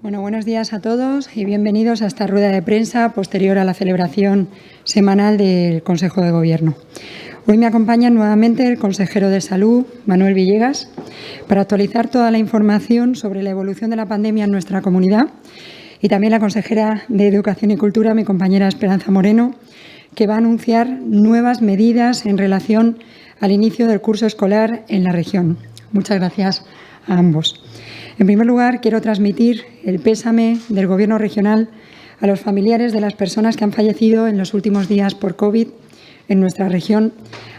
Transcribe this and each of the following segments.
Bueno, buenos días a todos y bienvenidos a esta rueda de prensa posterior a la celebración semanal del Consejo de Gobierno. Hoy me acompaña nuevamente el consejero de Salud, Manuel Villegas, para actualizar toda la información sobre la evolución de la pandemia en nuestra comunidad, y también la consejera de Educación y Cultura, mi compañera Esperanza Moreno, que va a anunciar nuevas medidas en relación al inicio del curso escolar en la región. Muchas gracias a ambos. En primer lugar, quiero transmitir el pésame del Gobierno regional a los familiares de las personas que han fallecido en los últimos días por COVID en nuestra región,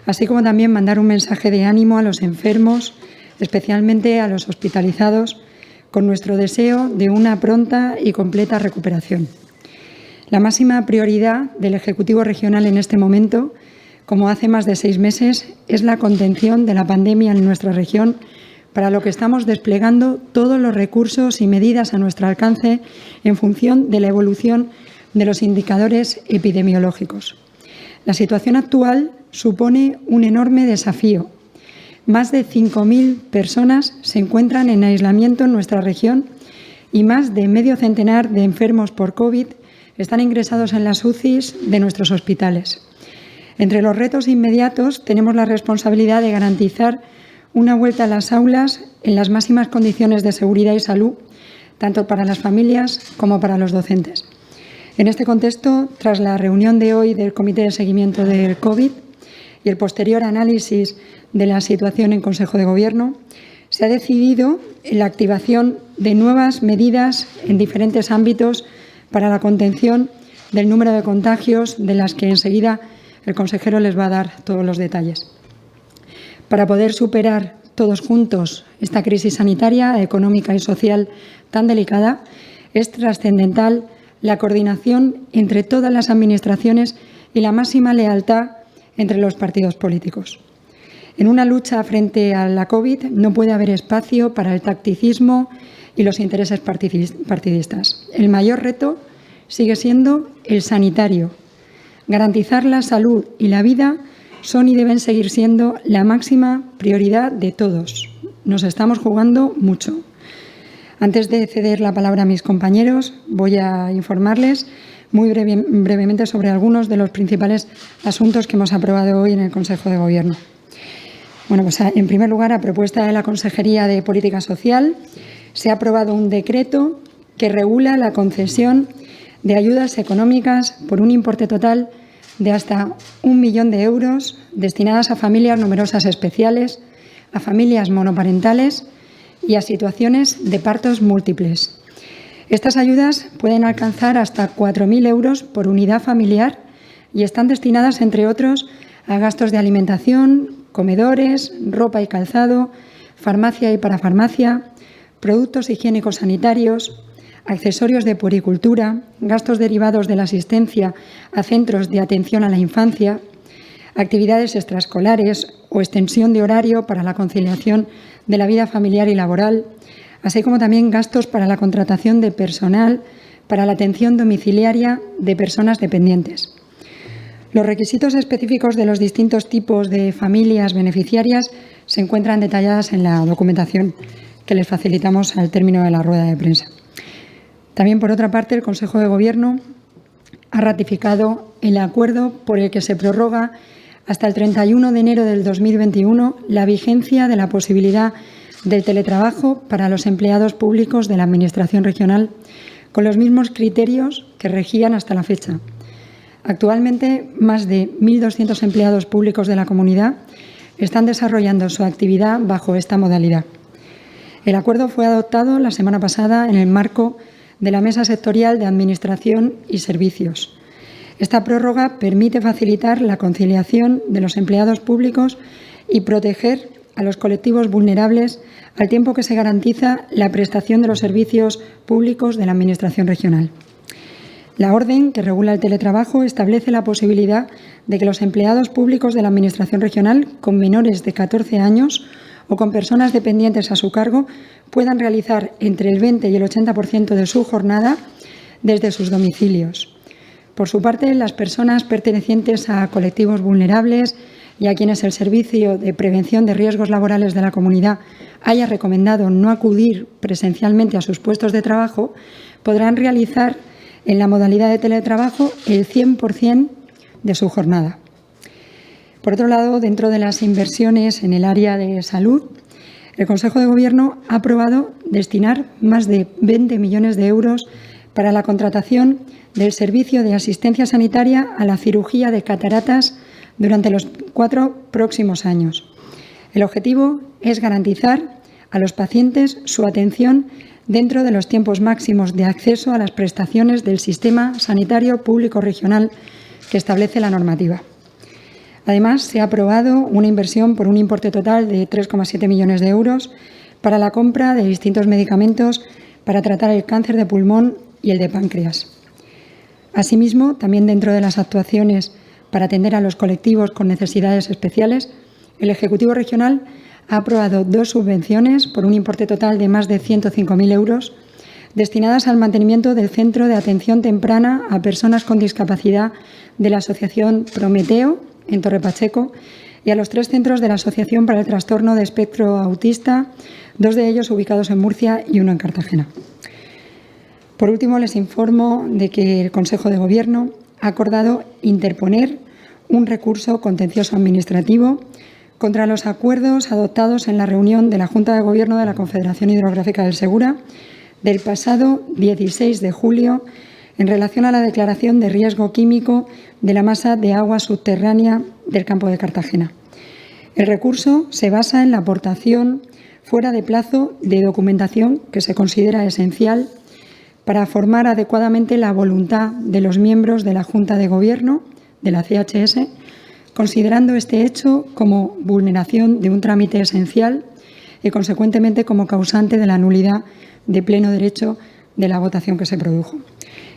así como también mandar un mensaje de ánimo a los enfermos, especialmente a los hospitalizados, con nuestro deseo de una pronta y completa recuperación. La máxima prioridad del Ejecutivo regional en este momento, como hace más de 6 meses, es la contención de la pandemia en nuestra región, para lo que estamos desplegando todos los recursos y medidas a nuestro alcance en función de la evolución de los indicadores epidemiológicos. La situación actual supone un enorme desafío. Más de 5.000 personas se encuentran en aislamiento en nuestra región y más de medio centenar de enfermos por COVID están ingresados en las UCIs de nuestros hospitales. Entre los retos inmediatos tenemos la responsabilidad de garantizar una vuelta a las aulas en las máximas condiciones de seguridad y salud, tanto para las familias como para los docentes. En este contexto, tras la reunión de hoy del Comité de Seguimiento del COVID y el posterior análisis de la situación en Consejo de Gobierno, se ha decidido la activación de nuevas medidas en diferentes ámbitos para la contención del número de contagios, de las que enseguida el consejero les va a dar todos los detalles. Para poder superar todos juntos esta crisis sanitaria, económica y social tan delicada, es trascendental la coordinación entre todas las administraciones y la máxima lealtad entre los partidos políticos. En una lucha frente a la COVID no puede haber espacio para el tacticismo y los intereses partidistas. El mayor reto sigue siendo el sanitario. Garantizar la salud y la vida son y deben seguir siendo la máxima prioridad de todos. Nos estamos jugando mucho. Antes de ceder la palabra a mis compañeros, voy a informarles muy brevemente sobre algunos de los principales asuntos que hemos aprobado hoy en el Consejo de Gobierno. Bueno, pues en primer lugar, a propuesta de la Consejería de Política Social, se ha aprobado un decreto que regula la concesión de ayudas económicas por un importe total de hasta 1 millón de euros destinadas a familias numerosas especiales, a familias monoparentales y a situaciones de partos múltiples. Estas ayudas pueden alcanzar hasta 4.000 euros por unidad familiar y están destinadas, entre otros, a gastos de alimentación, comedores, ropa y calzado, farmacia y parafarmacia, productos higiénicos sanitarios, accesorios de puericultura, gastos derivados de la asistencia a centros de atención a la infancia, actividades extraescolares o extensión de horario para la conciliación de la vida familiar y laboral, así como también gastos para la contratación de personal para la atención domiciliaria de personas dependientes. Los requisitos específicos de los distintos tipos de familias beneficiarias se encuentran detalladas en la documentación que les facilitamos al término de la rueda de prensa. También, por otra parte, el Consejo de Gobierno ha ratificado el acuerdo por el que se prorroga hasta el 31 de enero del 2021 la vigencia de la posibilidad del teletrabajo para los empleados públicos de la Administración regional, con los mismos criterios que regían hasta la fecha. Actualmente, más de 1.200 empleados públicos de la comunidad están desarrollando su actividad bajo esta modalidad. El acuerdo fue adoptado la semana pasada en el marco de la Mesa Sectorial de Administración y Servicios. Esta prórroga permite facilitar la conciliación de los empleados públicos y proteger a los colectivos vulnerables al tiempo que se garantiza la prestación de los servicios públicos de la Administración regional. La orden que regula el teletrabajo establece la posibilidad de que los empleados públicos de la Administración regional con menores de 14 años o con personas dependientes a su cargo puedan realizar entre el 20 y el 80% de su jornada desde sus domicilios. Por su parte, las personas pertenecientes a colectivos vulnerables y a quienes el Servicio de Prevención de Riesgos Laborales de la Comunidad haya recomendado no acudir presencialmente a sus puestos de trabajo, podrán realizar en la modalidad de teletrabajo el 100% de su jornada. Por otro lado, dentro de las inversiones en el área de salud, el Consejo de Gobierno ha aprobado destinar más de 20 millones de euros para la contratación del servicio de asistencia sanitaria a la cirugía de cataratas durante los 4 próximos años. El objetivo es garantizar a los pacientes su atención dentro de los tiempos máximos de acceso a las prestaciones del Sistema Sanitario Público Regional que establece la normativa. Además, se ha aprobado una inversión por un importe total de 3,7 millones de euros para la compra de distintos medicamentos para tratar el cáncer de pulmón y el de páncreas. Asimismo, también dentro de las actuaciones para atender a los colectivos con necesidades especiales, el Ejecutivo Regional ha aprobado 2 subvenciones por un importe total de más de 105.000 euros destinadas al mantenimiento del Centro de Atención Temprana a Personas con Discapacidad de la Asociación Prometeo, en Torre Pacheco, y a los 3 centros de la Asociación para el Trastorno de Espectro Autista, 2 de ellos ubicados en Murcia y 1 en Cartagena. Por último, les informo de que el Consejo de Gobierno ha acordado interponer un recurso contencioso administrativo contra los acuerdos adoptados en la reunión de la Junta de Gobierno de la Confederación Hidrográfica del Segura del pasado 16 de julio en relación a la declaración de riesgo químico de la masa de agua subterránea del campo de Cartagena. El recurso se basa en la aportación fuera de plazo de documentación que se considera esencial para formar adecuadamente la voluntad de los miembros de la Junta de Gobierno de la CHS, considerando este hecho como vulneración de un trámite esencial y, consecuentemente, como causante de la nulidad de pleno derecho de la votación que se produjo.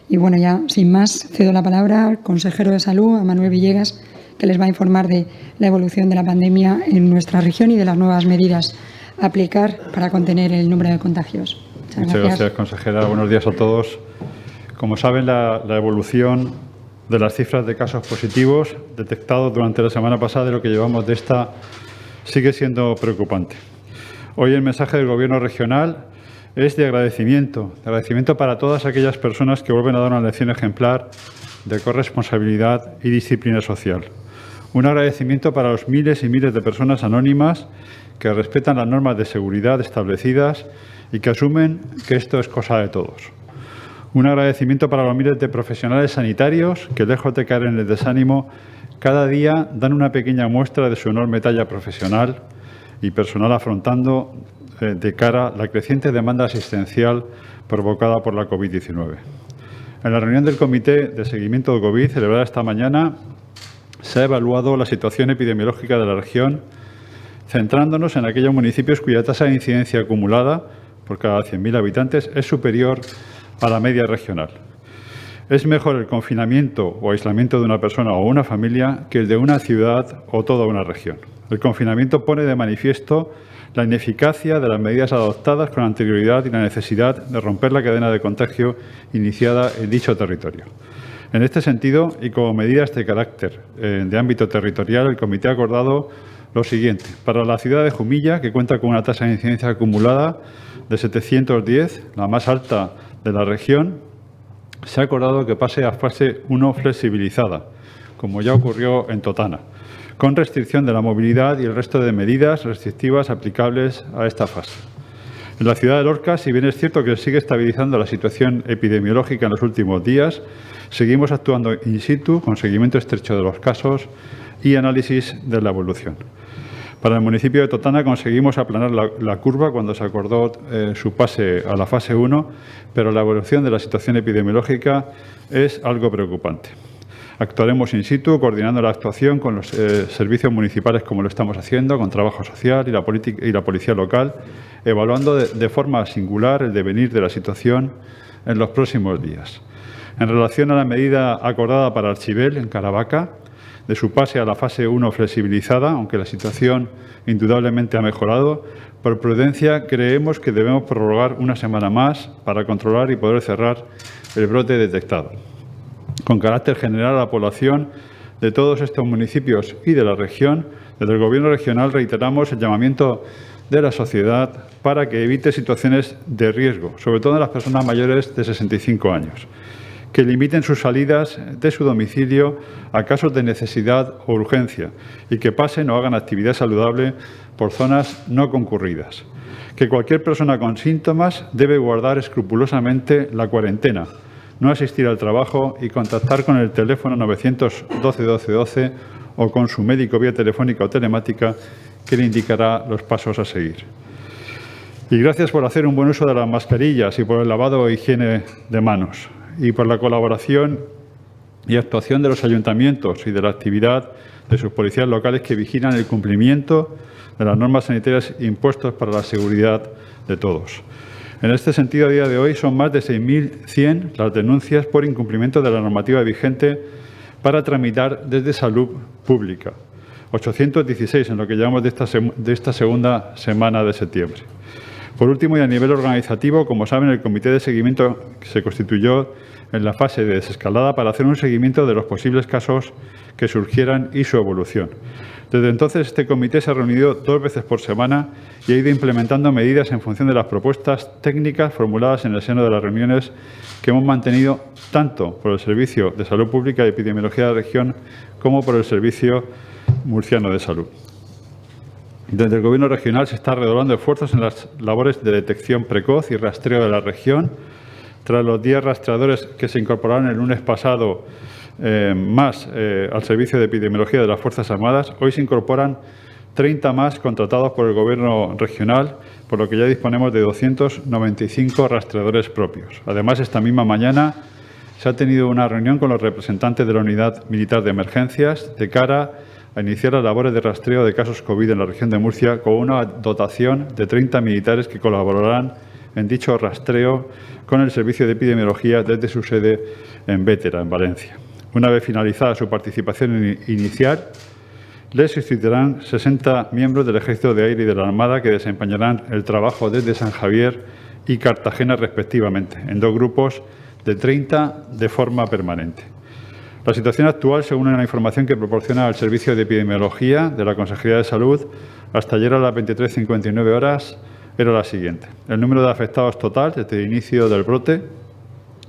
Y bueno, ya sin más, cedo la palabra al consejero de Salud, a Manuel Villegas, que les va a informar de la evolución de la pandemia en nuestra región y de las nuevas medidas a aplicar para contener el número de contagios. Muchas gracias, consejera. Buenos días a todos. Como saben, la evolución de las cifras de casos positivos detectados durante la semana pasada de lo que llevamos de esta sigue siendo preocupante. Hoy el mensaje del Gobierno regional es de agradecimiento para todas aquellas personas que vuelven a dar una lección ejemplar de corresponsabilidad y disciplina social. Un agradecimiento para los miles y miles de personas anónimas que respetan las normas de seguridad establecidas y que asumen que esto es cosa de todos. Un agradecimiento para los miles de profesionales sanitarios que, lejos de caer en el desánimo, cada día dan una pequeña muestra de su enorme talla profesional y personal afrontando de cara la creciente demanda asistencial provocada por la COVID-19. En la reunión del Comité de Seguimiento de COVID, celebrada esta mañana, se ha evaluado la situación epidemiológica de la región, centrándonos en aquellos municipios cuya tasa de incidencia acumulada por cada 100.000 habitantes es superior a la media regional. Es mejor el confinamiento o aislamiento de una persona o una familia que el de una ciudad o toda una región. El confinamiento pone de manifiesto la ineficacia de las medidas adoptadas con anterioridad y la necesidad de romper la cadena de contagio iniciada en dicho territorio. En este sentido, y como medidas de carácter de ámbito territorial, el Comité ha acordado lo siguiente. Para la ciudad de Jumilla, que cuenta con una tasa de incidencia acumulada de 710, la más alta de la región, se ha acordado que pase a fase 1 flexibilizada, como ya ocurrió en Totana, con restricción de la movilidad y el resto de medidas restrictivas aplicables a esta fase. En la ciudad de Lorca, si bien es cierto que sigue estabilizando la situación epidemiológica en los últimos días, seguimos actuando in situ con seguimiento estrecho de los casos y análisis de la evolución. Para el municipio de Totana conseguimos aplanar la curva cuando se acordó su pase a la fase 1, pero la evolución de la situación epidemiológica es algo preocupante. Actuaremos in situ, coordinando la actuación con los servicios municipales, como lo estamos haciendo, con Trabajo Social y la Policía Local, evaluando de forma singular el devenir de la situación en los próximos días. En relación a la medida acordada para Archibel, en Caravaca, de su pase a la fase 1 flexibilizada, aunque la situación indudablemente ha mejorado, por prudencia creemos que debemos prorrogar una semana más para controlar y poder cerrar el brote detectado. Con carácter general a la población de todos estos municipios y de la región, desde el Gobierno regional reiteramos el llamamiento de la sociedad para que evite situaciones de riesgo, sobre todo en las personas mayores de 65 años, que limiten sus salidas de su domicilio a casos de necesidad o urgencia y que pasen o hagan actividad saludable por zonas no concurridas. Que cualquier persona con síntomas debe guardar escrupulosamente la cuarentena, no asistir al trabajo y contactar con el teléfono 912 12 12 o con su médico vía telefónica o telemática que le indicará los pasos a seguir. Y gracias por hacer un buen uso de las mascarillas y por el lavado e higiene de manos y por la colaboración y actuación de los ayuntamientos y de la actividad de sus policías locales que vigilan el cumplimiento de las normas sanitarias impuestas para la seguridad de todos. En este sentido, a día de hoy son más de 6.100 las denuncias por incumplimiento de la normativa vigente para tramitar desde Salud Pública, 816 en lo que llevamos de esta segunda semana de septiembre. Por último, y a nivel organizativo, como saben, el Comité de Seguimiento se constituyó en la fase de desescalada para hacer un seguimiento de los posibles casos que surgieran y su evolución. Desde entonces, este comité se ha reunido 2 veces por semana y ha ido implementando medidas en función de las propuestas técnicas formuladas en el seno de las reuniones que hemos mantenido tanto por el Servicio de Salud Pública y Epidemiología de la región como por el Servicio Murciano de Salud. Desde el Gobierno regional se está redoblando esfuerzos en las labores de detección precoz y rastreo de la región. Tras los 10 rastreadores que se incorporaron el lunes pasado al Servicio de Epidemiología de las Fuerzas Armadas, hoy se incorporan 30 más contratados por el Gobierno regional, por lo que ya disponemos de 295 rastreadores propios. Además, esta misma mañana se ha tenido una reunión con los representantes de la Unidad Militar de Emergencias de cara a iniciar las labores de rastreo de casos COVID en la región de Murcia con una dotación de 30 militares que colaborarán en dicho rastreo con el Servicio de Epidemiología desde su sede en Bétera, en Valencia. Una vez finalizada su participación inicial, les sustituirán 60 miembros del Ejército de Aire y de la Armada que desempeñarán el trabajo desde San Javier y Cartagena respectivamente, en 2 grupos de 30 de forma permanente. La situación actual, según la información que proporciona el Servicio de Epidemiología de la Consejería de Salud, hasta ayer a las 23:59 horas, era la siguiente. El número de afectados total desde el inicio del brote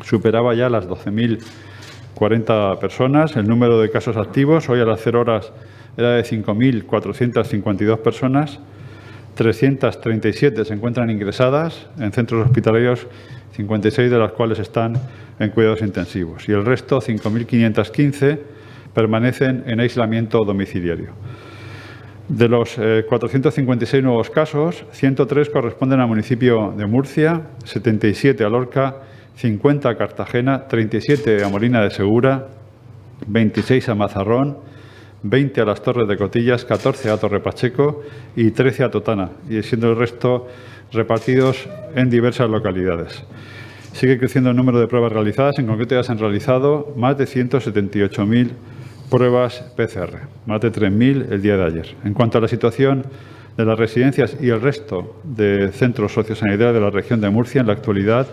superaba ya las 12.040 personas. El número de casos activos hoy a las 0 horas era de 5.452 personas. 337 se encuentran ingresadas en centros hospitalarios, 56 de las cuales están en cuidados intensivos. Y el resto, 5.515, permanecen en aislamiento domiciliario. De los 456 nuevos casos, 103 corresponden al municipio de Murcia, 77 a Lorca, 50 a Cartagena, 37 a Molina de Segura, 26 a Mazarrón, 20 a las Torres de Cotillas, 14 a Torre Pacheco y 13 a Totana, y siendo el resto repartidos en diversas localidades. Sigue creciendo el número de pruebas realizadas, en concreto ya se han realizado más de 178.000 pruebas PCR, más de 3.000 el día de ayer. En cuanto a la situación de las residencias y el resto de centros sociosanitarios de la región de Murcia, en la actualidad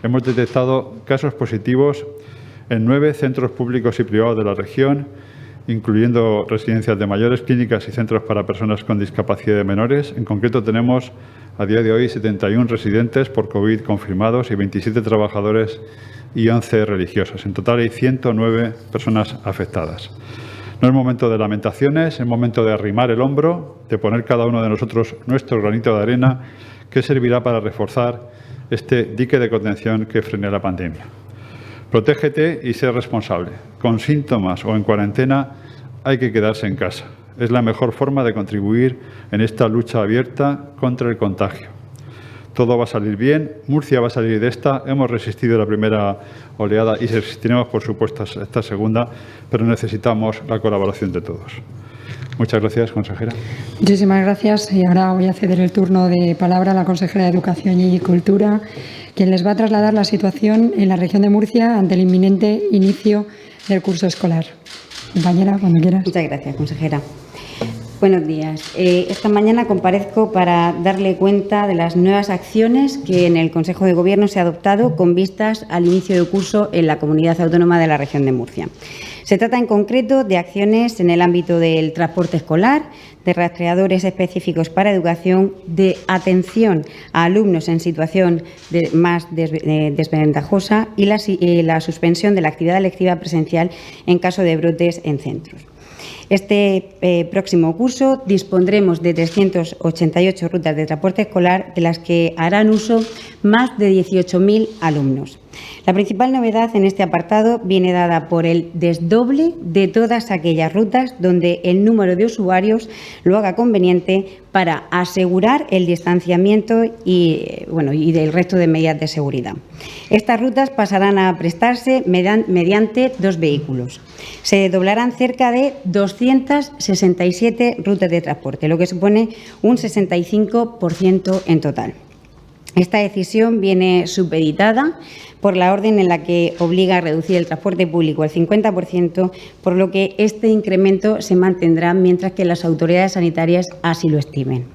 hemos detectado casos positivos en 9 centros públicos y privados de la región, incluyendo residencias de mayores, clínicas y centros para personas con discapacidad de menores. En concreto, tenemos a día de hoy 71 residentes por COVID confirmados y 27 trabajadores y 11 religiosos. En total hay 109 personas afectadas. No es momento de lamentaciones, es momento de arrimar el hombro, de poner cada uno de nosotros nuestro granito de arena que servirá para reforzar este dique de contención que frene la pandemia. Protégete y sé responsable. Con síntomas o en cuarentena hay que quedarse en casa. Es la mejor forma de contribuir en esta lucha abierta contra el contagio. Todo va a salir bien, Murcia va a salir de esta. Hemos resistido la primera oleada y resistiremos, por supuesto, esta segunda, pero necesitamos la colaboración de todos. Muchas gracias, consejera. Muchísimas gracias. Y ahora voy a ceder el turno de palabra a la consejera de Educación y Cultura, quien les va a trasladar la situación en la región de Murcia ante el inminente inicio del curso escolar. Compañera, cuando quieras. Muchas gracias, consejera. Buenos días. Esta mañana comparezco para darle cuenta de las nuevas acciones que en el Consejo de Gobierno se ha adoptado con vistas al inicio del curso en la Comunidad Autónoma de la región de Murcia. Se trata en concreto de acciones en el ámbito del transporte escolar, de rastreadores específicos para educación, de atención a alumnos en situación más desventajosa y la suspensión de la actividad lectiva presencial en caso de brotes en centros. Este próximo curso dispondremos de 388 rutas de transporte escolar, de las que harán uso más de 18.000 alumnos. La principal novedad en este apartado viene dada por el desdoble de todas aquellas rutas donde el número de usuarios lo haga conveniente para asegurar el distanciamiento y del resto de medidas de seguridad. Estas rutas pasarán a prestarse mediante 2 vehículos. Se doblarán cerca de 267 rutas de transporte, lo que supone un 65% en total. Esta decisión viene supeditada por la orden en la que obliga a reducir el transporte público al 50%, por lo que este incremento se mantendrá mientras que las autoridades sanitarias así lo estimen.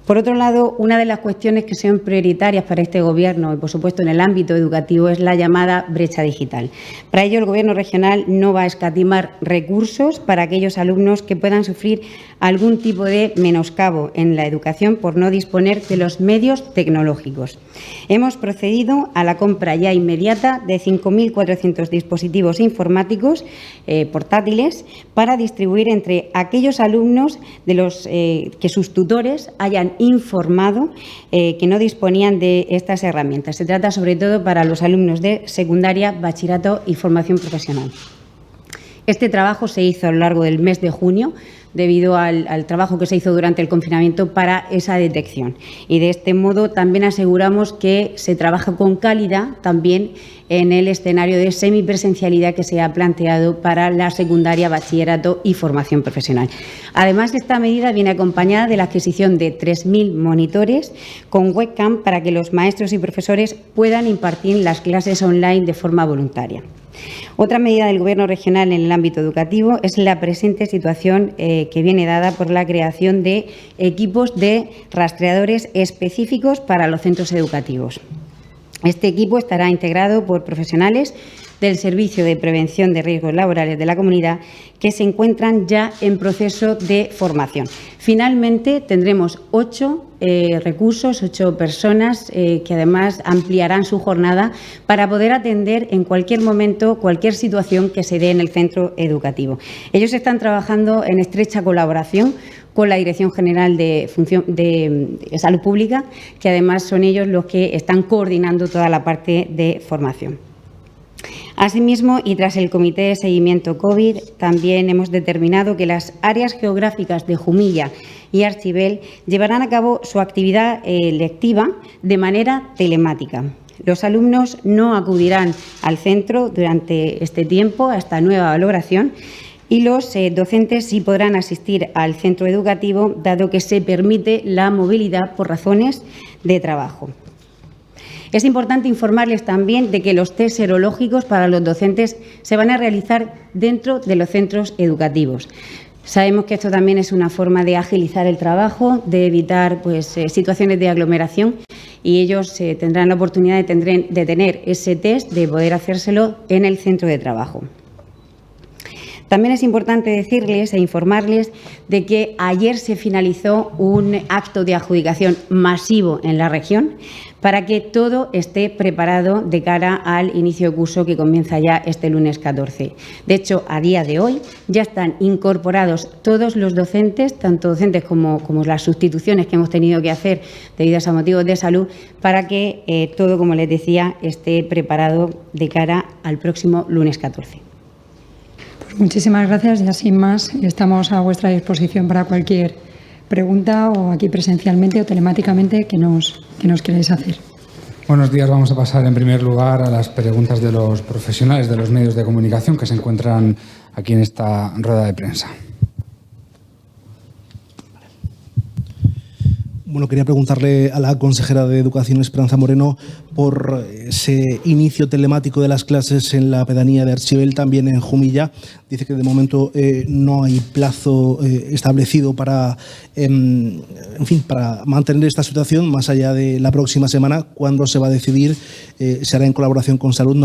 Por otro lado, una de las cuestiones que son prioritarias para este Gobierno y, por supuesto, en el ámbito educativo es la llamada brecha digital. Para ello, el Gobierno regional no va a escatimar recursos para aquellos alumnos que puedan sufrir algún tipo de menoscabo en la educación por no disponer de los medios tecnológicos. Hemos procedido a la compra ya inmediata de 5.400 dispositivos informáticos portátiles para distribuir entre aquellos alumnos de los que sus tutores hayan informado que no disponían de estas herramientas. Se trata sobre todo para los alumnos de secundaria, bachillerato y formación profesional. Este trabajo se hizo a lo largo del mes de junio debido al trabajo que se hizo durante el confinamiento para esa detección. Y de este modo también aseguramos que se trabaja con calidad también en el escenario de semipresencialidad que se ha planteado para la secundaria, bachillerato y formación profesional. Además, esta medida viene acompañada de la adquisición de 3.000 monitores con webcam para que los maestros y profesores puedan impartir las clases online de forma voluntaria. Otra medida del Gobierno regional en el ámbito educativo es la presente situación que viene dada por la creación de equipos de rastreadores específicos para los centros educativos. Este equipo estará integrado por profesionales del Servicio de Prevención de Riesgos Laborales de la Comunidad que se encuentran ya en proceso de formación. Finalmente, tendremos 8 recursos, 8 personas que además ampliarán su jornada para poder atender en cualquier momento cualquier situación que se dé en el centro educativo. Ellos están trabajando en estrecha colaboración con la Dirección General de Salud Pública, que además son ellos los que están coordinando toda la parte de formación. Asimismo, y tras el Comité de Seguimiento COVID, también hemos determinado que las áreas geográficas de Jumilla y Archibel llevarán a cabo su actividad lectiva de manera telemática. Los alumnos no acudirán al centro durante este tiempo, a esta nueva valoración, y los docentes sí podrán asistir al centro educativo, dado que se permite la movilidad por razones de trabajo. Es importante informarles también de que los test serológicos para los docentes se van a realizar dentro de los centros educativos. Sabemos que esto también es una forma de agilizar el trabajo, de evitar situaciones de aglomeración, y ellos tendrán la oportunidad de tener ese test, de poder hacérselo en el centro de trabajo. También es importante decirles e informarles de que ayer se finalizó un acto de adjudicación masivo en la región para que todo esté preparado de cara al inicio de curso que comienza ya este lunes 14. De hecho, a día de hoy ya están incorporados todos los docentes, tanto docentes como las sustituciones que hemos tenido que hacer debido a motivos de salud, para que todo, como les decía, esté preparado de cara al próximo lunes 14. Muchísimas gracias. Ya sin más, estamos a vuestra disposición para cualquier pregunta, o aquí presencialmente o telemáticamente, que nos queráis hacer. Buenos días. Vamos a pasar en primer lugar a las preguntas de los profesionales de los medios de comunicación que se encuentran aquí en esta rueda de prensa. Bueno, quería preguntarle a la consejera de Educación, Esperanza Moreno, por ese inicio telemático de las clases en la pedanía de Archivel, también en Jumilla. Dice que de momento no hay plazo establecido para, para mantener esta situación más allá de la próxima semana. ¿Cuándo se va a decidir? ¿Se hará en colaboración con Salud?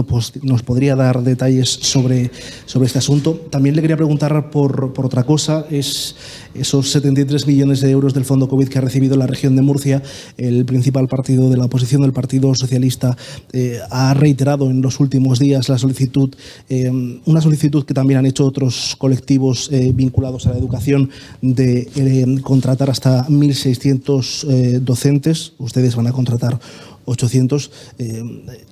¿Nos podría dar detalles sobre este asunto? También le quería preguntar por otra cosa. Es esos 73 millones de euros del Fondo COVID que ha recibido la región de Murcia. El principal partido de la oposición, el Partido Socialista, ha reiterado en los últimos días la solicitud, una solicitud que también han hecho otros colectivos vinculados a la educación, de contratar hasta 1.600 docentes. Ustedes van a contratar 800.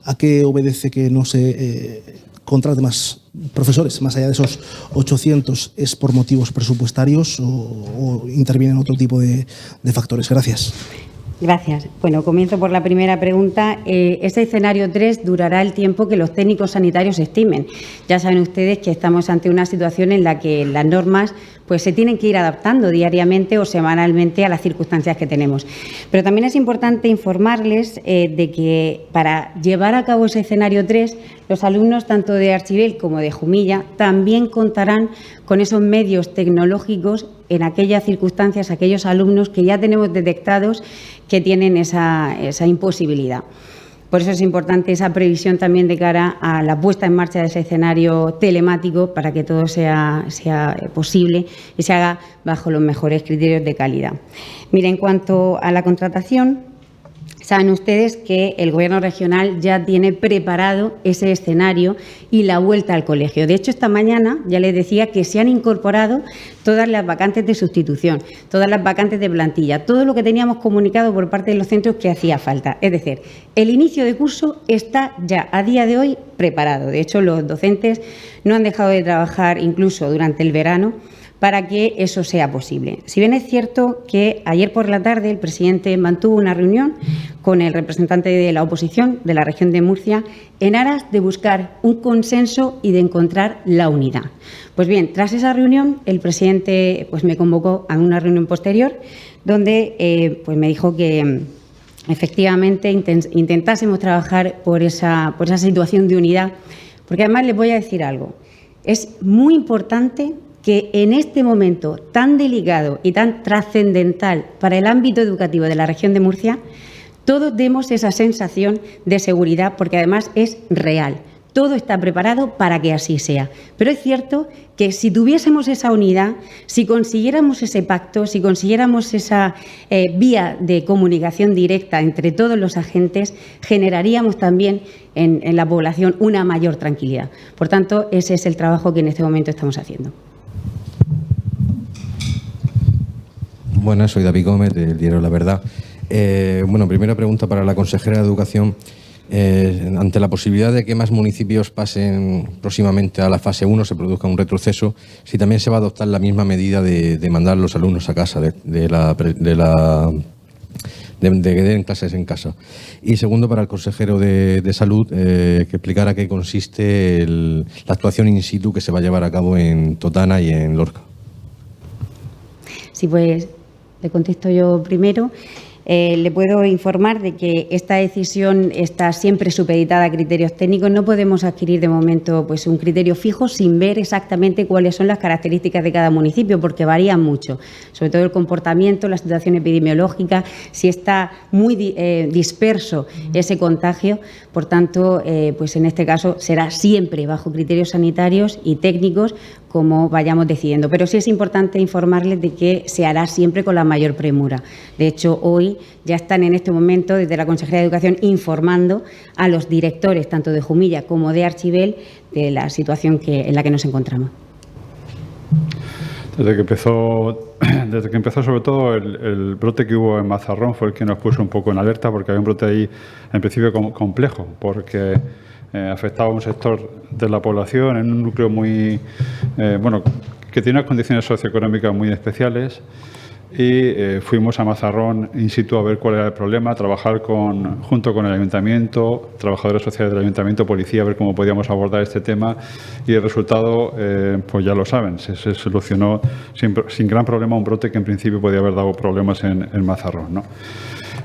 ¿A qué obedece que no se contrate más profesores, más allá de esos 800? ¿Es por motivos presupuestarios o intervienen otro tipo de factores? Gracias. Gracias. Bueno, comienzo por la primera pregunta. Este escenario 3 durará el tiempo que los técnicos sanitarios estimen. Ya saben ustedes que estamos ante una situación en la que las normas pues se tienen que ir adaptando diariamente o semanalmente a las circunstancias que tenemos. Pero también es importante informarles de que para llevar a cabo ese escenario 3, los alumnos tanto de Archivel como de Jumilla también contarán con esos medios tecnológicos en aquellas circunstancias, aquellos alumnos que ya tenemos detectados que tienen esa imposibilidad. Por eso es importante esa previsión también de cara a la puesta en marcha de ese escenario telemático para que todo sea posible y se haga bajo los mejores criterios de calidad. Mire, en cuanto a la contratación, saben ustedes que el Gobierno regional ya tiene preparado ese escenario y la vuelta al colegio. De hecho, esta mañana ya les decía que se han incorporado todas las vacantes de sustitución, todas las vacantes de plantilla, todo lo que teníamos comunicado por parte de los centros que hacía falta. Es decir, el inicio de curso está ya a día de hoy preparado. De hecho, los docentes no han dejado de trabajar incluso durante el verano para que eso sea posible. Si bien es cierto que ayer por la tarde el presidente mantuvo una reunión con el representante de la oposición de la región de Murcia en aras de buscar un consenso y de encontrar la unidad. Pues bien, tras esa reunión, el presidente pues me convocó a una reunión posterior donde pues me dijo que efectivamente intentásemos trabajar por esa situación de unidad, porque además les voy a decir algo. Es muy importante que en este momento tan delicado y tan trascendental para el ámbito educativo de la región de Murcia, todos demos esa sensación de seguridad, porque además es real. Todo está preparado para que así sea. Pero es cierto que si tuviésemos esa unidad, si consiguiéramos ese pacto, si consiguiéramos esa vía de comunicación directa entre todos los agentes, generaríamos también en la población una mayor tranquilidad. Por tanto, ese es el trabajo que en este momento estamos haciendo. Buenas, soy David Gómez, del diario La Verdad. Primera pregunta para la consejera de Educación. Ante la posibilidad de que más municipios pasen próximamente a la fase 1, se produzca un retroceso, si también se va a adoptar la misma medida de mandar a los alumnos a casa, de que den clases en casa. Y segundo, para el consejero de Salud, que explicara qué consiste la actuación in situ que se va a llevar a cabo en Totana y en Lorca. Sí, pues le contesto yo primero. Le puedo informar de que esta decisión está siempre supeditada a criterios técnicos. No podemos adquirir de momento pues un criterio fijo sin ver exactamente cuáles son las características de cada municipio, porque varían mucho, sobre todo el comportamiento, la situación epidemiológica, si está muy disperso ese contagio. Por tanto, pues en este caso será siempre bajo criterios sanitarios y técnicos como vayamos decidiendo. Pero sí es importante informarles de que se hará siempre con la mayor premura. De hecho, hoy ya están en este momento desde la Consejería de Educación informando a los directores tanto de Jumilla como de Archivel de la situación en la que nos encontramos. Desde que empezó sobre todo el brote que hubo en Mazarrón fue el que nos puso un poco en alerta, porque había un brote ahí en principio complejo, porque afectaba a un sector de la población en un núcleo muy, que tiene unas condiciones socioeconómicas muy especiales. y fuimos a Mazarrón in situ a ver cuál era el problema, trabajar junto con el Ayuntamiento, trabajadores sociales del Ayuntamiento, policía, a ver cómo podíamos abordar este tema, y el resultado, pues ya lo saben, se solucionó sin gran problema un brote que en principio podía haber dado problemas en Mazarrón, ¿no?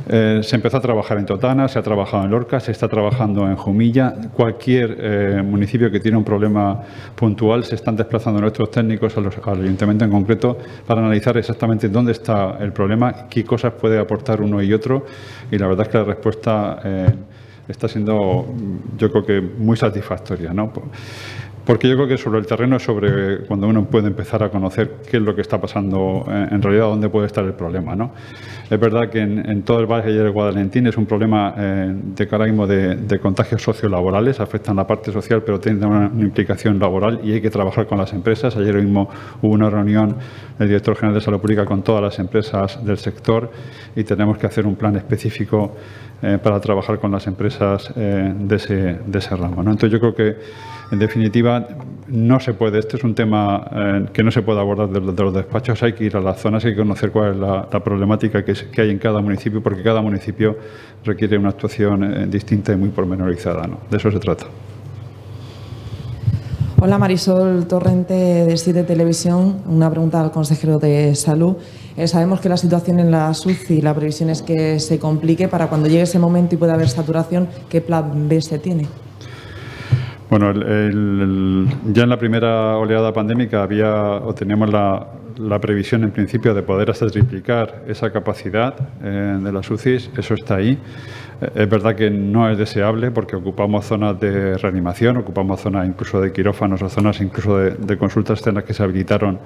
Se empezó a trabajar en Totana, se ha trabajado en Lorca, se está trabajando en Jumilla. Cualquier municipio que tiene un problema puntual se están desplazando nuestros técnicos al ayuntamiento en concreto para analizar exactamente dónde está el problema, qué cosas puede aportar uno y otro, y la verdad es que la respuesta está siendo, yo creo que muy satisfactoria, ¿no? Porque yo creo que sobre el terreno es sobre cuando uno puede empezar a conocer qué es lo que está pasando en realidad, dónde puede estar el problema, ¿no? Es verdad que en todo el Valle del Guadalentín es un problema de carácter de contagios sociolaborales, afectan la parte social, pero tienen una implicación laboral y hay que trabajar con las empresas. Ayer mismo hubo una reunión del director general de Salud Pública con todas las empresas del sector y tenemos que hacer un plan específico para trabajar con las empresas de ese ramo, ¿no? Entonces yo creo que, en definitiva, no se puede, este es un tema que no se puede abordar de los despachos, hay que ir a las zonas, hay que conocer cuál es la problemática que hay en cada municipio, porque cada municipio requiere una actuación distinta y muy pormenorizada, ¿no? De eso se trata. Hola, Marisol Torrente, de 7 Televisión. Una pregunta al consejero de Salud. Sabemos que la situación en la UCI, la previsión es que se complique. Para cuando llegue ese momento y pueda haber saturación, ¿qué plan B se tiene? Bueno, ya en la primera oleada pandémica teníamos la previsión en principio de poder hasta triplicar esa capacidad de las UCIs, eso está ahí. Es verdad que no es deseable porque ocupamos zonas de reanimación, ocupamos zonas incluso de quirófanos o zonas incluso de consultas externas que se habilitaron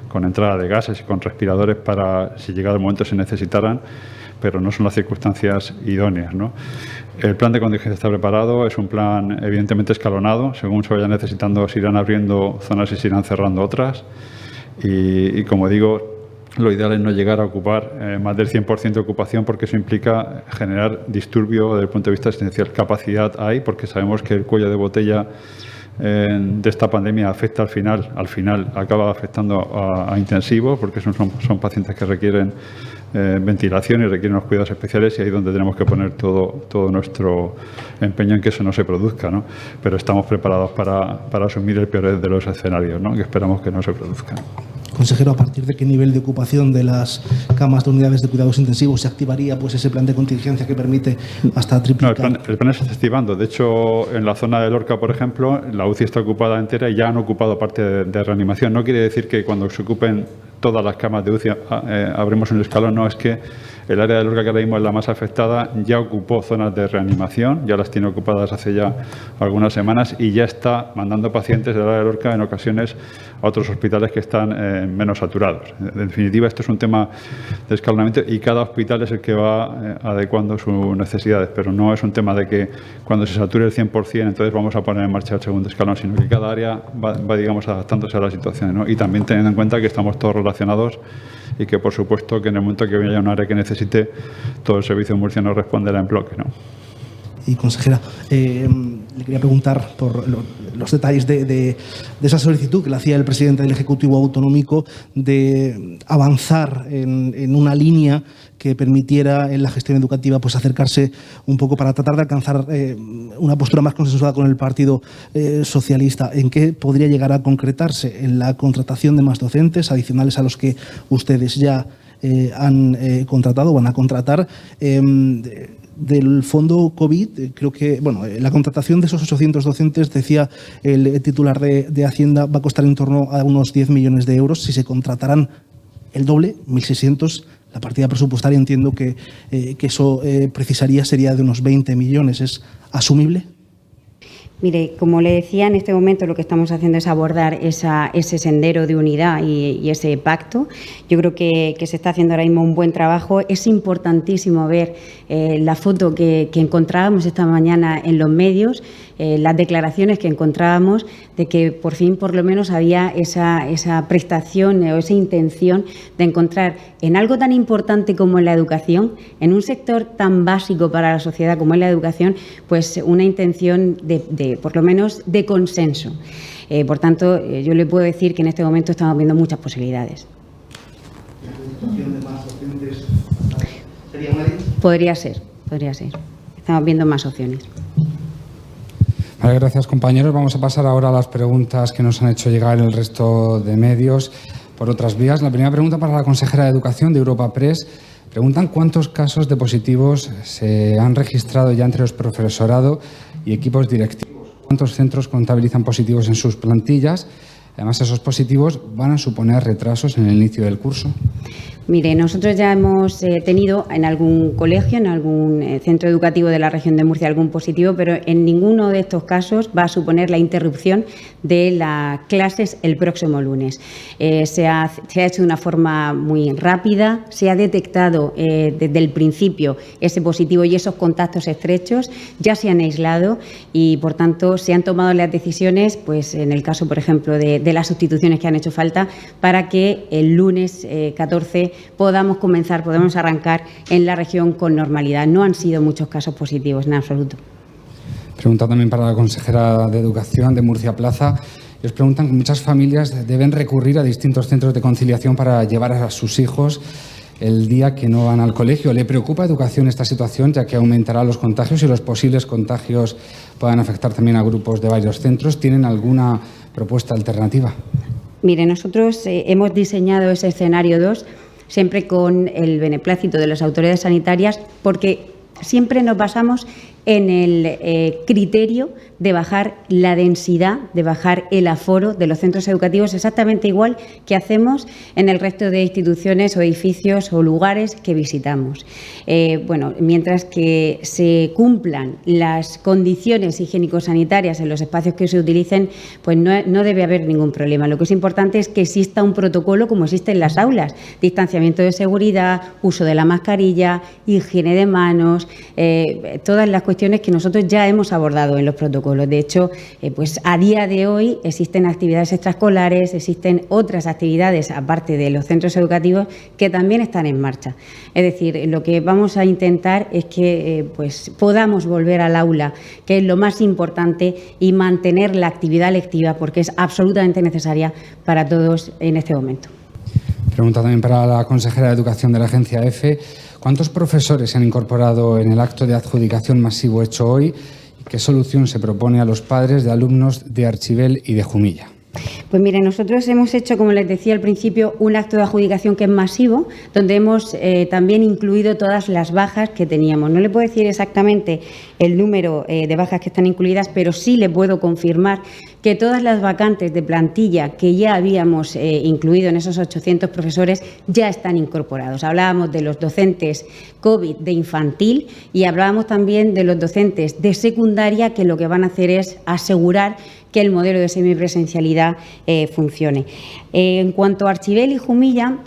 con entrada de gases y con respiradores para, si llegado el momento, se necesitaran, pero no son las circunstancias idóneas, ¿no? El plan de contingencia está preparado, es un plan evidentemente escalonado, según se vayan necesitando se irán abriendo zonas y se irán cerrando otras y como digo, lo ideal es no llegar a ocupar más del 100% de ocupación porque eso implica generar disturbio desde el punto de vista asistencial. Capacidad hay porque sabemos que el cuello de botella de esta pandemia afecta al final acaba afectando a intensivos porque son pacientes que requieren ventilación y requieren unos cuidados especiales y ahí es donde tenemos que poner todo nuestro empeño en que eso no se produzca, ¿no? Pero estamos preparados para asumir el peor de los escenarios, ¿no? Que esperamos que no se produzcan. Consejero, ¿a partir de qué nivel de ocupación de las camas de unidades de cuidados intensivos se activaría pues ese plan de contingencia que permite hasta triplicar? No, el plan se está activando. De hecho, en la zona de Lorca, por ejemplo, la UCI está ocupada entera y ya han ocupado parte de reanimación. No quiere decir que cuando se ocupen todas las camas de UCI abremos un escalón, no, es que el área de Lorca, que ahora mismo es la más afectada, ya ocupó zonas de reanimación, ya las tiene ocupadas hace ya algunas semanas y ya está mandando pacientes del área de Lorca en ocasiones a otros hospitales que están menos saturados. En definitiva, esto es un tema de escalonamiento y cada hospital es el que va adecuando sus necesidades, pero no es un tema de que cuando se sature el 100% entonces vamos a poner en marcha el segundo escalón, sino que cada área va digamos, adaptándose a la situación, ¿no? Y también teniendo en cuenta que estamos todos relacionados y que, por supuesto, que en el momento que haya un área que necesite, todo el servicio de Murcia no responderá en bloque, ¿no? Y, consejera, le quería preguntar por los detalles de esa solicitud que le hacía el presidente del Ejecutivo Autonómico de avanzar en una línea que permitiera en la gestión educativa pues acercarse un poco para tratar de alcanzar una postura más consensuada con el Partido Socialista. ¿En qué podría llegar a concretarse? ¿En la contratación de más docentes adicionales a los que ustedes ya han contratado o van a contratar? Del fondo COVID, creo que la contratación de esos 800 docentes, decía el titular de Hacienda, va a costar en torno a unos 10 millones de euros. Si se contrataran el doble, 1.600, la partida presupuestaria entiendo que eso sería de unos 20 millones. ¿Es asumible? Mire, como le decía, en este momento lo que estamos haciendo es abordar ese sendero de unidad y ese pacto. Yo creo que se está haciendo ahora mismo un buen trabajo. Es importantísimo ver la foto que encontrábamos esta mañana en los medios, las declaraciones que encontrábamos de que por fin, por lo menos, había esa prestación o esa intención de encontrar en algo tan importante como la educación, en un sector tan básico para la sociedad como es la educación, pues una intención por lo menos de consenso. Por tanto, yo le puedo decir que en este momento estamos viendo muchas posibilidades. ¿La contratación de más ¿Sería una de ellas? Podría ser. Estamos viendo más opciones. Vale, gracias, compañeros. Vamos a pasar ahora a las preguntas que nos han hecho llegar el resto de medios por otras vías. La primera pregunta para la consejera de Educación de Europa Press. Preguntan cuántos casos de positivos se han registrado ya entre los profesorado y equipos directivos. ¿Cuántos centros contabilizan positivos en sus plantillas? Además, esos positivos van a suponer retrasos en el inicio del curso. Mire, nosotros ya hemos tenido en algún colegio, en algún centro educativo de la región de Murcia algún positivo, pero en ninguno de estos casos va a suponer la interrupción de las clases el próximo lunes. Se ha hecho de una forma muy rápida, se ha detectado desde el principio ese positivo y esos contactos estrechos ya se han aislado y, por tanto, se han tomado las decisiones, pues en el caso, por ejemplo, de las sustituciones que han hecho falta, para que el lunes 14 podamos arrancar en la región con normalidad. No han sido muchos casos positivos, en absoluto. Pregunta también para la consejera de Educación de Murcia Plaza. Les preguntan que muchas familias deben recurrir a distintos centros de conciliación para llevar a sus hijos el día que no van al colegio. ¿Le preocupa a Educación esta situación, ya que aumentará los contagios y los posibles contagios puedan afectar también a grupos de varios centros? ¿Tienen alguna propuesta alternativa? Mire, nosotros hemos diseñado ese escenario 2 siempre con el beneplácito de las autoridades sanitarias, porque siempre nos basamos en el criterio de bajar la densidad, de bajar el aforo de los centros educativos, exactamente igual que hacemos en el resto de instituciones o edificios o lugares que visitamos. Mientras que se cumplan las condiciones higiénico-sanitarias en los espacios que se utilicen, pues no debe haber ningún problema. Lo que es importante es que exista un protocolo como existe en las aulas: distanciamiento de seguridad, uso de la mascarilla, higiene de manos, todas las cuestiones que nosotros ya hemos abordado en los protocolos. De hecho, pues a día de hoy existen actividades extraescolares, existen otras actividades aparte de los centros educativos que también están en marcha. Es decir, lo que vamos a intentar es que podamos volver al aula, que es lo más importante, y mantener la actividad lectiva, porque es absolutamente necesaria para todos en este momento. Pregunta también para la consejera de Educación de la Agencia EFE. ¿Cuántos profesores se han incorporado en el acto de adjudicación masivo hecho hoy? ¿Y qué solución se propone a los padres de alumnos de Archibel y de Jumilla? Pues mire, nosotros hemos hecho, como les decía al principio, un acto de adjudicación que es masivo, donde hemos también incluido todas las bajas que teníamos. No le puedo decir exactamente el número de bajas que están incluidas, pero sí le puedo confirmar que todas las vacantes de plantilla que ya habíamos incluido en esos 800 profesores ya están incorporados. Hablábamos de los docentes COVID de infantil y hablábamos también de los docentes de secundaria, que lo que van a hacer es asegurar que el modelo de semipresencialidad funcione. En cuanto a Archibel y Jumilla,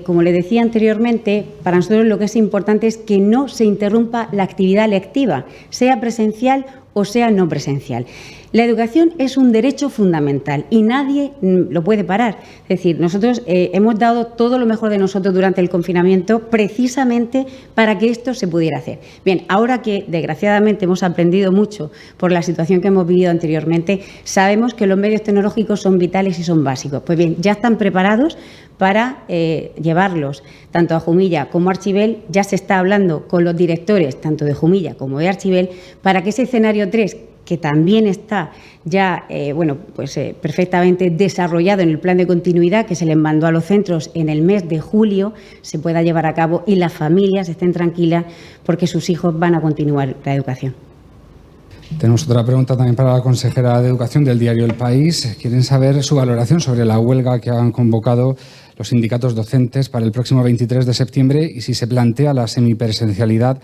como le decía anteriormente, para nosotros lo que es importante es que no se interrumpa la actividad lectiva, sea presencial o sea no presencial. La educación es un derecho fundamental y nadie lo puede parar. Es decir, nosotros hemos dado todo lo mejor de nosotros durante el confinamiento precisamente para que esto se pudiera hacer. Bien, ahora que desgraciadamente hemos aprendido mucho por la situación que hemos vivido anteriormente, sabemos que los medios tecnológicos son vitales y son básicos. Pues bien, ya están preparados para llevarlos tanto a Jumilla como a Archibel. Ya se está hablando con los directores tanto de Jumilla como de Archibel para que ese escenario 3, que también está ya perfectamente desarrollado en el plan de continuidad que se les mandó a los centros en el mes de julio, se pueda llevar a cabo y las familias estén tranquilas porque sus hijos van a continuar la educación. Tenemos otra pregunta también para la consejera de Educación del diario El País. Quieren saber su valoración sobre la huelga que han convocado los sindicatos docentes para el próximo 23 de septiembre y si se plantea la semipresencialidad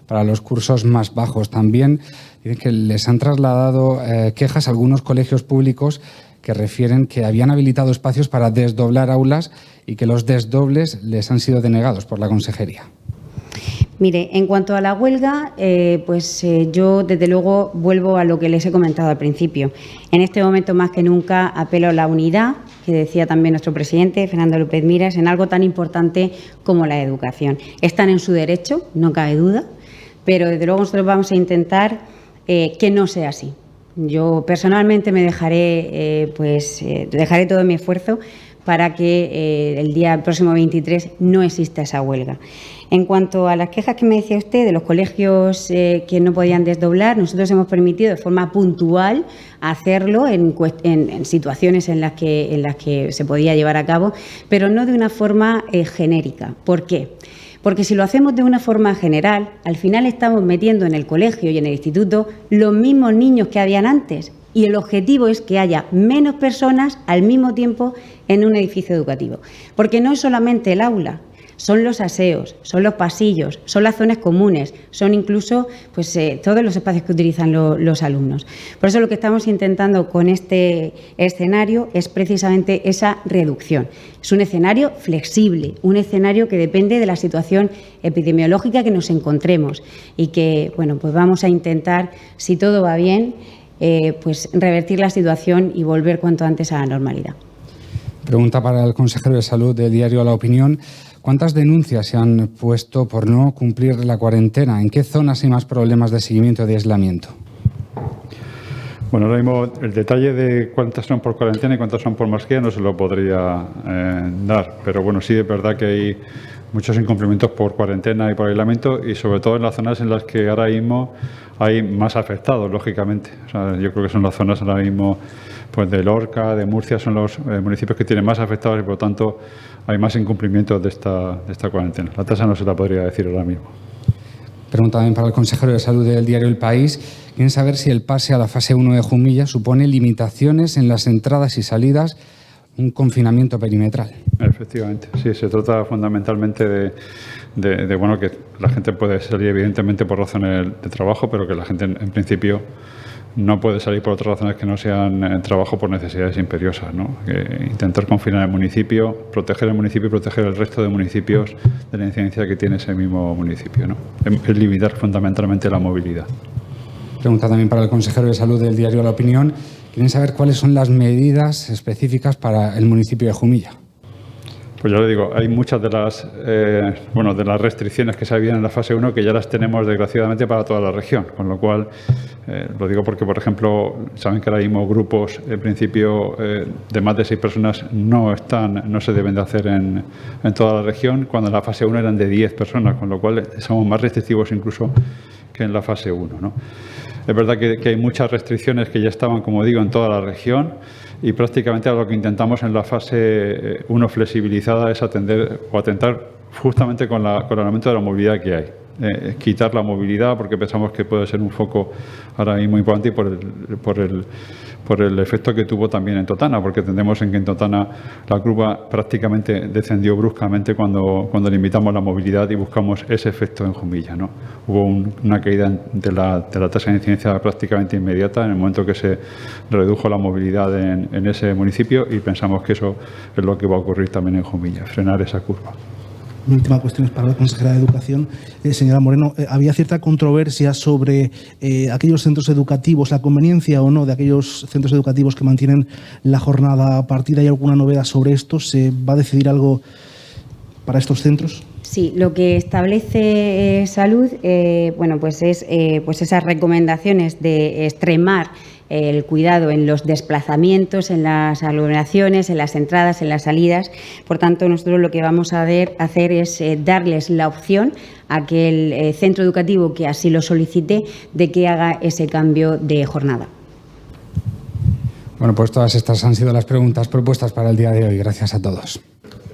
para los cursos más bajos. También dicen que les han trasladado quejas a algunos colegios públicos que refieren que habían habilitado espacios para desdoblar aulas y que los desdobles les han sido denegados por la consejería. Mire, en cuanto a la huelga, yo desde luego vuelvo a lo que les he comentado al principio. En este momento más que nunca apelo a la unidad, que decía también nuestro presidente, Fernando López Miras, en algo tan importante como la educación. Están en su derecho, no cabe duda, pero desde luego nosotros vamos a intentar que no sea así. Yo personalmente me dejaré todo mi esfuerzo para que el próximo 23 no exista esa huelga. En cuanto a las quejas que me decía usted de los colegios que no podían desdoblar, nosotros hemos permitido de forma puntual hacerlo en situaciones en las que se podía llevar a cabo, pero no de una forma genérica. ¿Por qué? Porque si lo hacemos de una forma general, al final estamos metiendo en el colegio y en el instituto los mismos niños que habían antes. Y el objetivo es que haya menos personas al mismo tiempo en un edificio educativo. Porque no es solamente el aula, son los aseos, son los pasillos, son las zonas comunes, son incluso todos los espacios que utilizan los alumnos. Por eso lo que estamos intentando con este escenario es precisamente esa reducción. Es un escenario flexible, un escenario que depende de la situación epidemiológica que nos encontremos y que, bueno, pues vamos a intentar, si todo va bien, revertir la situación y volver cuanto antes a la normalidad. Pregunta para el consejero de Salud del diario La Opinión. ¿Cuántas denuncias se han puesto por no cumplir la cuarentena? ¿En qué zonas hay más problemas de seguimiento y de aislamiento? Bueno, ahora mismo el detalle de cuántas son por cuarentena y cuántas son por mascarilla no se lo podría dar, pero bueno, sí es verdad que hay muchos incumplimientos por cuarentena y por aislamiento y sobre todo en las zonas en las que ahora mismo hay más afectados, lógicamente. O sea, yo creo que son las zonas ahora mismo pues de Lorca, de Murcia, son los municipios que tienen más afectados y por lo tanto hay más incumplimientos de esta cuarentena. La tasa no se la podría decir ahora mismo. Pregunta también para el consejero de Salud del diario El País. Quieren saber si el pase a la fase 1 de Jumilla supone limitaciones en las entradas y salidas, un confinamiento perimetral. Efectivamente, sí, se trata fundamentalmente de bueno, que la gente puede salir evidentemente por razones de trabajo, pero que la gente en principio no puede salir por otras razones que no sean trabajo por necesidades imperiosas, ¿no? Intentar confinar el municipio, proteger el municipio y proteger el resto de municipios de la incidencia que tiene ese mismo municipio, ¿no? Es limitar fundamentalmente la movilidad. Pregunta también para el consejero de Salud del diario La Opinión. Quieren saber cuáles son las medidas específicas para el municipio de Jumilla. Pues ya le digo, hay muchas de las restricciones que se habían en la fase 1 que ya las tenemos desgraciadamente para toda la región, con lo cual lo digo porque, por ejemplo, saben que ahora mismo grupos, en principio, de más de 6 personas no se deben de hacer en toda la región, cuando en la fase 1 eran de 10 personas, con lo cual somos más restrictivos incluso que en la fase 1, ¿no? Es verdad que hay muchas restricciones que ya estaban, como digo, en toda la región y prácticamente lo que intentamos en la fase 1 flexibilizada es atentar justamente con el aumento de la movilidad que hay. Quitar la movilidad porque pensamos que puede ser un foco ahora mismo importante y por el efecto que tuvo también en Totana, porque entendemos en que en Totana la curva prácticamente descendió bruscamente cuando limitamos la movilidad y buscamos ese efecto en Jumilla, ¿no? Hubo una caída de la tasa de incidencia prácticamente inmediata en el momento que se redujo la movilidad en ese municipio y pensamos que eso es lo que va a ocurrir también en Jumilla, frenar esa curva. Mi última cuestión es para la consejera de Educación. Señora Moreno, había cierta controversia sobre aquellos centros educativos, la conveniencia o no de aquellos centros educativos que mantienen la jornada partida. ¿Hay alguna novedad sobre esto? ¿Se va a decidir algo para estos centros? Sí, lo que establece Salud, es esas recomendaciones de extremar el cuidado en los desplazamientos, en las aglomeraciones, en las entradas, en las salidas. Por tanto, nosotros lo que vamos a hacer es darles la opción a aquel centro educativo que así lo solicite de que haga ese cambio de jornada. Bueno, pues todas estas han sido las preguntas propuestas para el día de hoy. Gracias a todos.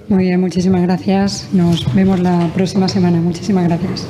Muy bien, muchísimas gracias. Nos vemos la próxima semana. Muchísimas gracias.